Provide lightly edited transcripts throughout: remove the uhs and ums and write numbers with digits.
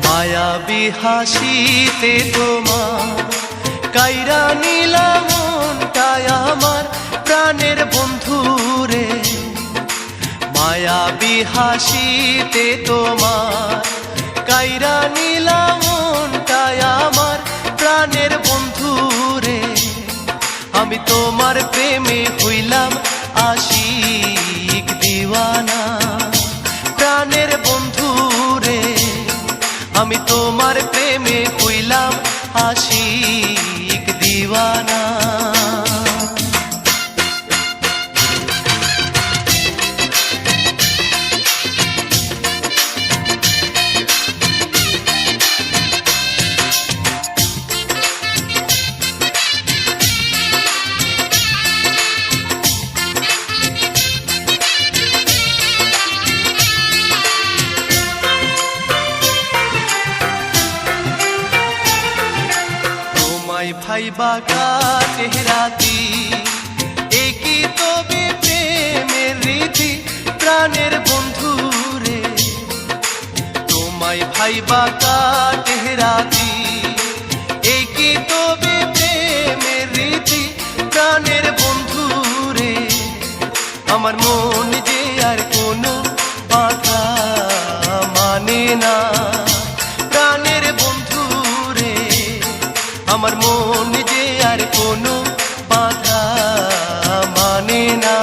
মায়াবী হাসিতে তোমার কাইরা নিলাম মনটায় আমার প্রাণের বন্ধুরে। মায়াবী হাসিতে তোমার কাইরা নিলাম মনটায় আমার প্রাণের বন্ধুরে। আমি তোমার প্রেমে হইলাম আশিক দিওয়ানা প্রাণের বন্ধুরে। আমি তোমার প্রেমে হইলাম আশিক দিওয়ানা। ভাইবা কাটে রাতি একই তবে প্রেমের রীতি প্রাণের বন্ধুরে। তোমায় ভাইবা কাটে রাতি একই তবে প্রেমের রীতি প্রাণের বন্ধুরে। আমার মন যে আর কোনো বাধা মানে না প্রাণের বন্ধুরে। আমার মন যে আর কোনো বাধা মানে না।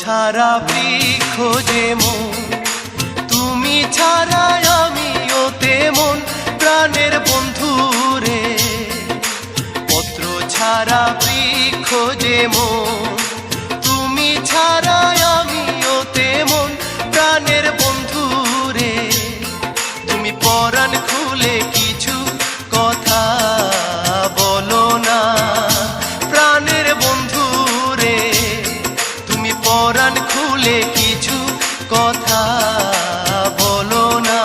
ছাড়া বৃক্ষ যেমন তুমি ছাড়া আমিও তেমন প্রাণের বন্ধুরে। পত্র ছাড়া বৃক্ষ যেমন তুমি ছাড়া আমিও তেমন প্রাণের বন্ধুরে। তুমি পরাণ খুলে কিছু কথা বলো না প্রাণের বন্ধুরে। পরাণ খুলে কিছু কথা বলো না।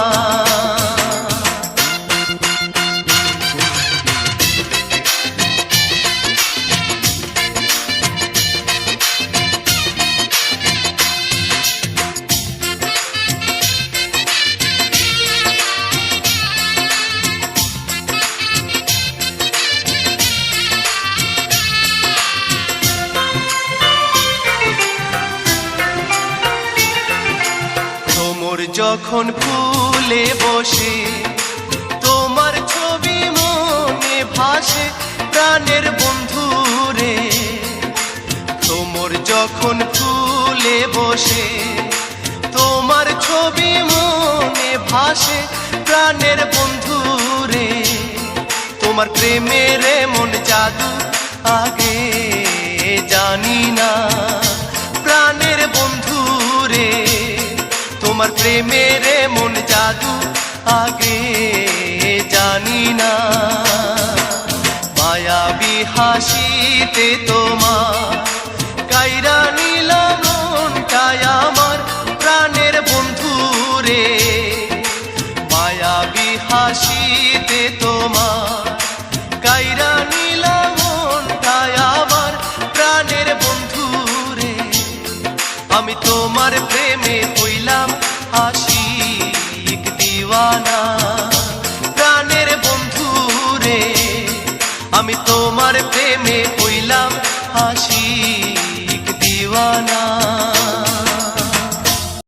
যখন ফুলে বসে তোমার ছবি মনে ভাসে প্রাণের বন্ধুরে। তোমর যখন ফুলে বসে তোমার ছবি মনে ভাসে প্রাণের বন্ধুরে। তোমার প্রেমের মন জাদু আগে জানি না প্রাণের বন্ধুরে। তোমার প্রেমের মন জাদু আগে জানি না। মায়াবী হাসিতে তোমার কাইরা নিলাম মনটায় আমার প্রাণের বন্ধুরে। মায়াবী হাসিতে তোমার কাইরা নিলাম মনটায় আমার প্রাণের বন্ধুরে। আমি তোমার প্রেমে হইলাম আশিক দিওয়ানা প্রাণের বন্ধুরে। আমি তোমার প্রেমে হইলাম আশিক দিওয়ানা।